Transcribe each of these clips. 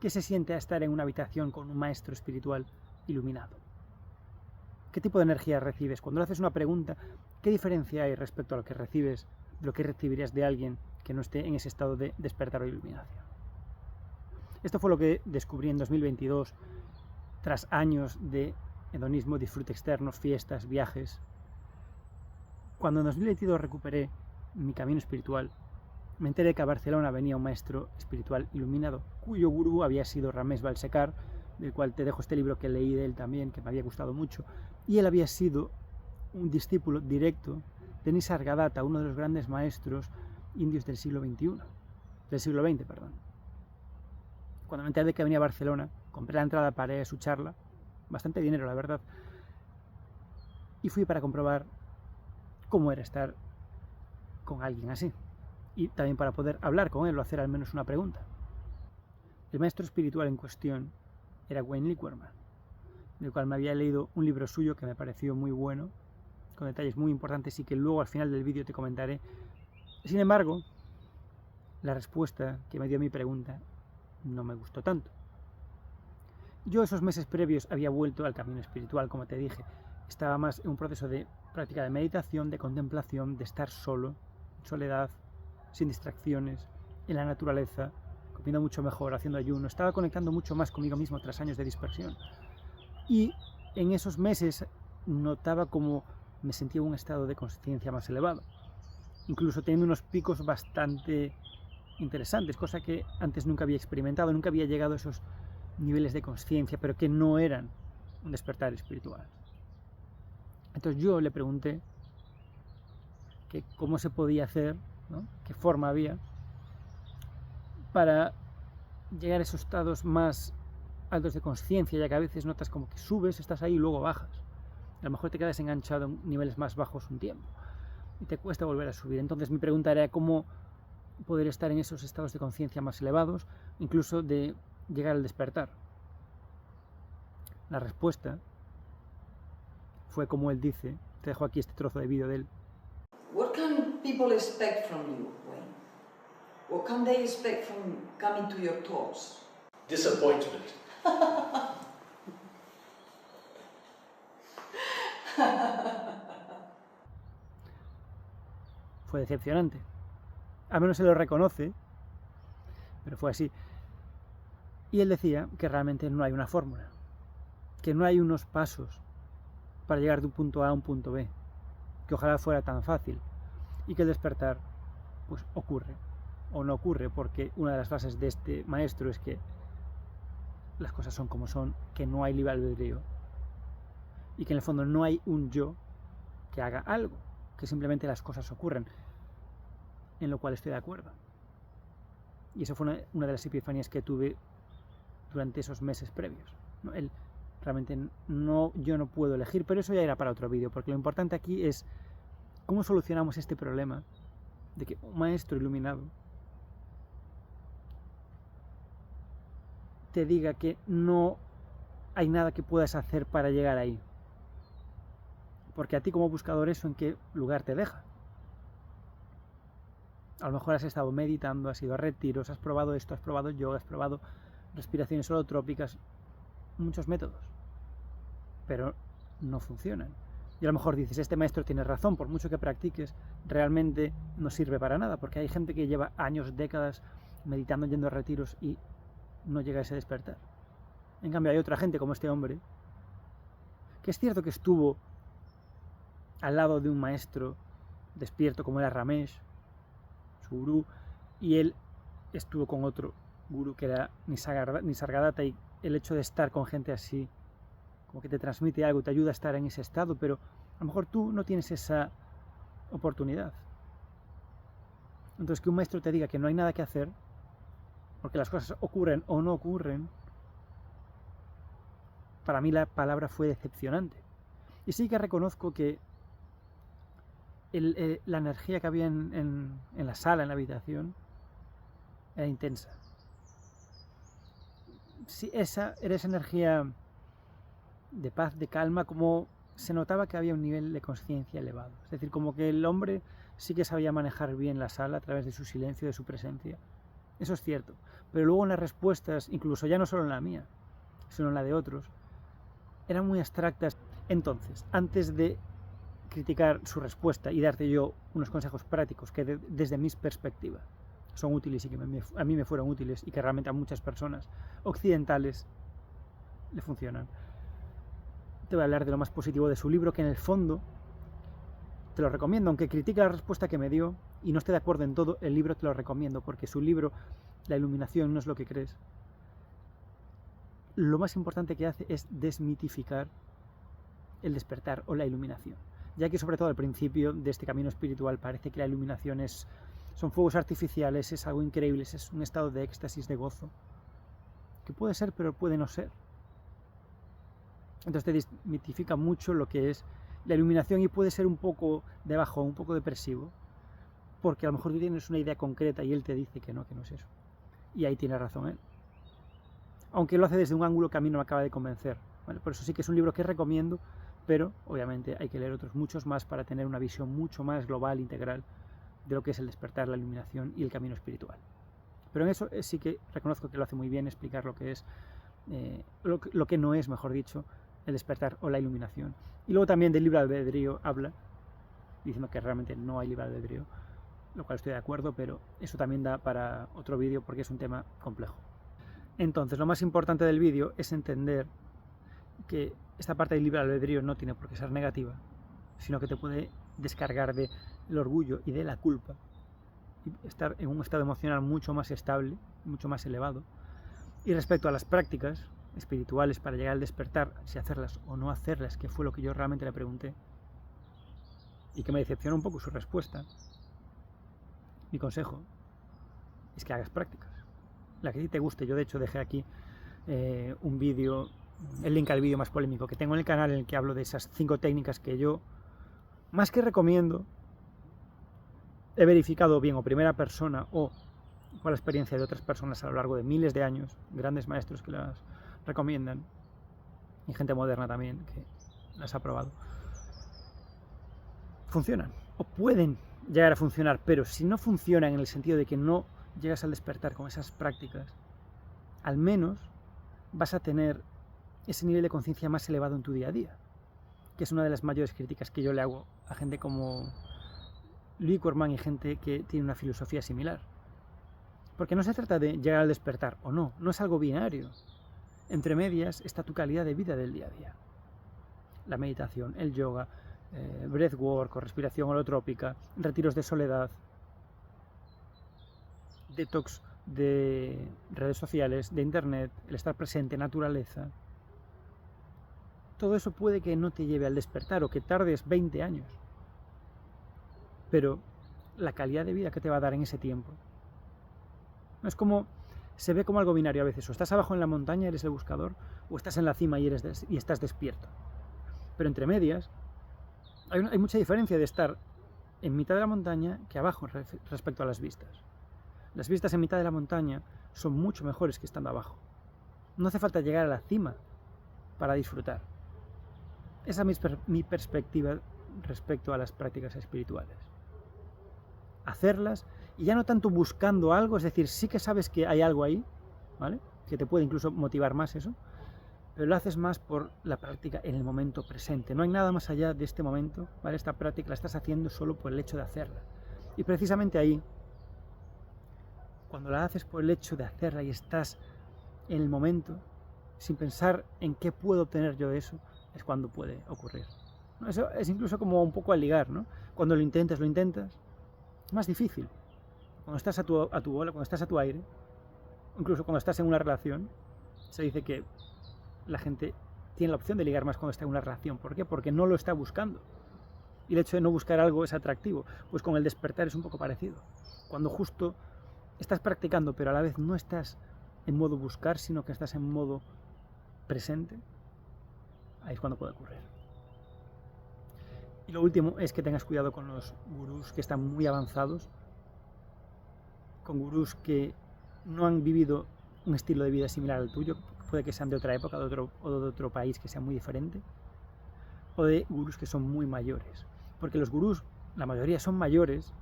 ¿Qué se siente a estar en una habitación con un maestro espiritual iluminado? ¿Qué tipo de energía recibes? Cuando le haces una pregunta, ¿qué diferencia hay respecto a lo que recibes, de lo que recibirías de alguien que no esté en ese estado de despertar o iluminación? Esto fue lo que descubrí en 2022, tras años de hedonismo, disfrute externo, fiestas, viajes. Cuando en 2022 recuperé mi camino espiritual, me enteré que a Barcelona venía un maestro espiritual iluminado, cuyo gurú había sido Ramesh Balsekar, del cual te dejo este libro que leí de él también, que me había gustado mucho, y él había sido un discípulo directo de Nisargadatta, uno de los grandes maestros indios del siglo XX, perdón. Cuando me enteré de que venía a Barcelona, compré la entrada para ir a su charla, bastante dinero la verdad, y fui para comprobar cómo era estar con alguien así, y también para poder hablar con él o hacer al menos una pregunta. El maestro espiritual en cuestión era Wayne Liquorman, del cual me había leído un libro suyo que me pareció muy bueno, con detalles muy importantes y que luego al final del vídeo te comentaré. Sin embargo, la respuesta que me dio a mi pregunta no me gustó tanto. Yo esos meses previos había vuelto al camino espiritual, como te dije. Estaba más en un proceso de práctica de meditación, de contemplación, de estar solo, en soledad, sin distracciones, en la naturaleza, comiendo mucho mejor, haciendo ayuno. Estaba conectando mucho más conmigo mismo tras años de dispersión. Y en esos meses notaba como me sentía en un estado de conciencia más elevado, incluso teniendo unos picos bastante interesantes, cosa que antes nunca había experimentado, nunca había llegado a esos niveles de conciencia, pero que no eran un despertar espiritual. Entonces yo le pregunté que cómo se podía hacer, ¿no? Qué forma había para llegar a esos estados más altos de conciencia, ya que a veces notas como que subes, estás ahí y luego bajas. A lo mejor te quedas enganchado en niveles más bajos un tiempo y te cuesta volver a subir. Entonces mi pregunta era cómo poder estar en esos estados de conciencia más elevados, incluso de llegar al despertar. La respuesta fue como él dice, te dejo aquí este trozo de vídeo de él. What can people expect from you, Wayne? What can they expect from coming to your talks? Disappointment. Fue decepcionante. Al menos se lo reconoce, pero fue así. Y él decía que realmente no hay una fórmula, que no hay unos pasos para llegar de un punto A a un punto B, que ojalá fuera tan fácil, y que el despertar pues ocurre o no ocurre, porque una de las frases de este maestro es que las cosas son como son, que no hay libre albedrío y que en el fondo no hay un yo que haga algo, que simplemente las cosas ocurren, en lo cual estoy de acuerdo. Y eso fue una de las epifanías que tuve durante esos meses previos, ¿no? Realmente yo no puedo elegir, pero eso ya era para otro vídeo, porque lo importante aquí es cómo solucionamos este problema de que un maestro iluminado te diga que no hay nada que puedas hacer para llegar ahí. Porque a ti como buscador eso en qué lugar te deja. A lo mejor has estado meditando, has ido a retiros, has probado esto, has probado yoga, has probado respiraciones holotrópicas, muchos métodos, pero no funcionan. Y a lo mejor dices, este maestro tiene razón, por mucho que practiques, realmente no sirve para nada, porque hay gente que lleva años, décadas meditando, yendo a retiros y no llega a ese despertar. En cambio hay otra gente como este hombre, que es cierto que estuvo al lado de un maestro despierto como era Ramesh, su gurú, y él estuvo con otro gurú que era Nisargadatta, y el hecho de estar con gente así como que te transmite algo, te ayuda a estar en ese estado, pero a lo mejor tú no tienes esa oportunidad. Entonces que un maestro te diga que no hay nada que hacer, porque las cosas ocurren o no ocurren, para mí la palabra fue decepcionante. Y sí que reconozco que la energía que había en la sala, en la habitación, era intensa. Sí, era esa energía de paz, de calma, como se notaba que había un nivel de conciencia elevado. Es decir, como que el hombre sí que sabía manejar bien la sala a través de su silencio, de su presencia, eso es cierto. Pero luego en las respuestas, incluso ya no solo en la mía, sino en la de otros, eran muy abstractas. Entonces, antes de criticar su respuesta y darte yo unos consejos prácticos que desde mi perspectiva son útiles y que a mí me fueron útiles y que realmente a muchas personas occidentales le funcionan, te voy a hablar de lo más positivo de su libro, que en el fondo te lo recomiendo, aunque critique la respuesta que me dio y no esté de acuerdo en todo, el libro te lo recomiendo, porque su libro, La iluminación no es lo que crees, lo más importante que hace es desmitificar el despertar o la iluminación, ya que sobre todo al principio de este camino espiritual parece que la iluminación son fuegos artificiales, es algo increíble, es un estado de éxtasis, de gozo, que puede ser pero puede no ser. Entonces te desmitifica mucho lo que es la iluminación y puede ser un poco de bajón, un poco depresivo, porque a lo mejor tú tienes una idea concreta y él te dice que no es eso. Y ahí tiene razón él. Aunque lo hace desde un ángulo que a mí no me acaba de convencer. ¿Vale? Por eso sí que es un libro que recomiendo, pero obviamente hay que leer otros muchos más para tener una visión mucho más global, integral, de lo que es el despertar, la iluminación y el camino espiritual. Pero en eso sí que reconozco que lo hace muy bien explicar lo que es, lo que no es, mejor dicho, el despertar o la iluminación. Y luego también del libre albedrío habla, diciendo que realmente no hay libre albedrío, lo cual estoy de acuerdo, pero eso también da para otro vídeo porque es un tema complejo. Entonces, lo más importante del vídeo es entender que esta parte del libre albedrío no tiene por qué ser negativa, sino que te puede descargar del orgullo y de la culpa y estar en un estado emocional mucho más estable, mucho más elevado. Y respecto a las prácticas espirituales para llegar al despertar, si hacerlas o no hacerlas, que fue lo que yo realmente le pregunté y que me decepcionó un poco su respuesta, mi consejo es que hagas prácticas, la que a ti te guste. Yo de hecho dejé aquí un vídeo, el link al vídeo más polémico que tengo en el canal, en el que hablo de esas 5 técnicas que yo, más que recomiendo, he verificado bien o primera persona o con la experiencia de otras personas a lo largo de miles de años, grandes maestros que las recomiendan y gente moderna también que las ha probado. Funcionan o pueden llegar a funcionar, pero si no funcionan en el sentido de que no llegas al despertar con esas prácticas, al menos vas a tener ese nivel de conciencia más elevado en tu día a día, que es una de las mayores críticas que yo le hago a gente como Louis Corman y gente que tiene una filosofía similar. Porque no se trata de llegar al despertar o no, no es algo binario. Entre medias está tu calidad de vida del día a día. La meditación, el yoga, breathwork o respiración holotrópica, retiros de soledad, detox de redes sociales, de internet, el estar presente, naturaleza. Todo eso puede que no te lleve al despertar o que tardes 20 años. Pero la calidad de vida que te va a dar en ese tiempo no es como, se ve como algo binario a veces, o estás abajo en la montaña, eres el buscador, o estás en la cima y estás despierto. Pero entre medias hay mucha diferencia de estar en mitad de la montaña que abajo respecto a las vistas. Las vistas en mitad de la montaña son mucho mejores que estando abajo. No hace falta llegar a la cima para disfrutar. Esa es mi perspectiva respecto a las prácticas espirituales. Hacerlas y ya no tanto buscando algo, es decir, sí que sabes que hay algo ahí, ¿vale? Que te puede incluso motivar más eso, pero lo haces más por la práctica en el momento presente. No hay nada más allá de este momento, ¿vale? Esta práctica la estás haciendo solo por el hecho de hacerla. Y precisamente ahí, cuando la haces por el hecho de hacerla y estás en el momento, sin pensar en qué puedo obtener yo de eso, es cuando puede ocurrir. Eso es incluso como un poco al ligar, ¿no? Cuando lo intentas, es más difícil. Cuando estás a tu bola, cuando estás a tu aire, incluso cuando estás en una relación, se dice que la gente tiene la opción de ligar más cuando está en una relación. ¿Por qué? Porque no lo está buscando. Y el hecho de no buscar algo es atractivo. Pues con el despertar es un poco parecido. Cuando justo estás practicando, pero a la vez no estás en modo buscar, sino que estás en modo presente, ahí es cuando puede ocurrir. Y lo último es que tengas cuidado con los gurús que están muy avanzados, con gurús que no han vivido un estilo de vida similar al tuyo, puede que sean de otra época de otro país que sea muy diferente, o de gurús que son muy mayores. Porque los gurús, la mayoría son mayores,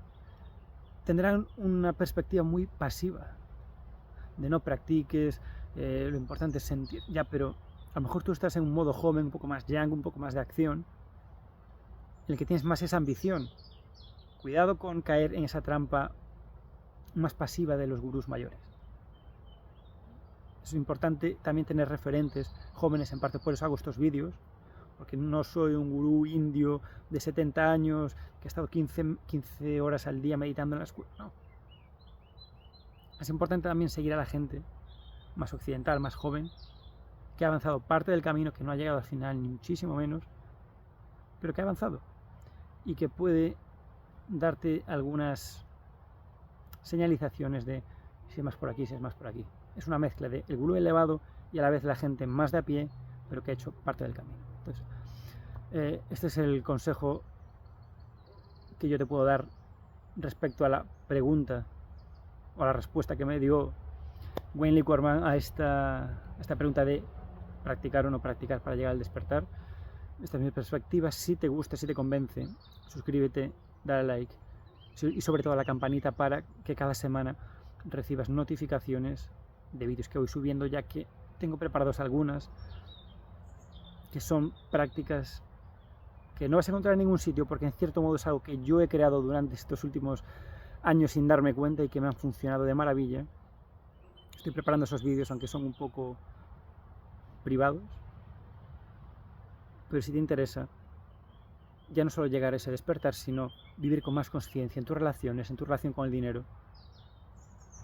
tendrán una perspectiva muy pasiva de no practiques, lo importante es sentir. Ya, pero a lo mejor tú estás en un modo joven, un poco más young, un poco más de acción, en el que tienes más esa ambición. Cuidado con caer en esa trampa más pasiva de los gurús mayores. Es importante también tener referentes jóvenes, en parte por eso hago estos vídeos, porque no soy un gurú indio de 70 años que ha estado 15 horas al día meditando en la escuela. No. Es importante también seguir a la gente más occidental, más joven, que ha avanzado parte del camino, que no ha llegado al final, ni muchísimo menos, pero que ha avanzado y que puede darte algunas señalizaciones de si es más por aquí, si es más por aquí. Es una mezcla de el gurú elevado y a la vez la gente más de a pie, pero que ha hecho parte del camino. Entonces, este es el consejo que yo te puedo dar respecto a la pregunta o a la respuesta que me dio Wayne Liquorman a esta pregunta de practicar o no practicar para llegar al despertar. Esta es mi perspectiva. Si te gusta, si te convence, suscríbete, dale like y sobre todo a la campanita para que cada semana recibas notificaciones de vídeos que voy subiendo, ya que tengo preparados algunas que son prácticas que no vas a encontrar en ningún sitio, porque en cierto modo es algo que yo he creado durante estos últimos años sin darme cuenta y que me han funcionado de maravilla. Estoy preparando esos vídeos, aunque son un poco privados, pero si te interesa, ya no solo llegar a ese despertar, sino vivir con más conciencia en tus relaciones, en tu relación con el dinero,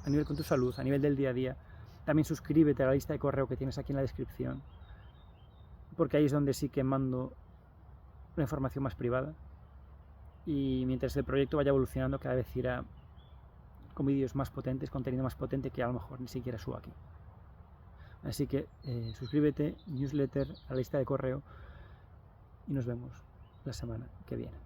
a nivel con tu salud, a nivel del día a día. También suscríbete a la lista de correo que tienes aquí en la descripción, porque ahí es donde sí que mando la información más privada, y mientras el proyecto vaya evolucionando cada vez irá con vídeos más potentes, contenido más potente que a lo mejor ni siquiera subo aquí. Así que suscríbete, newsletter, a la lista de correo y nos vemos la semana que viene.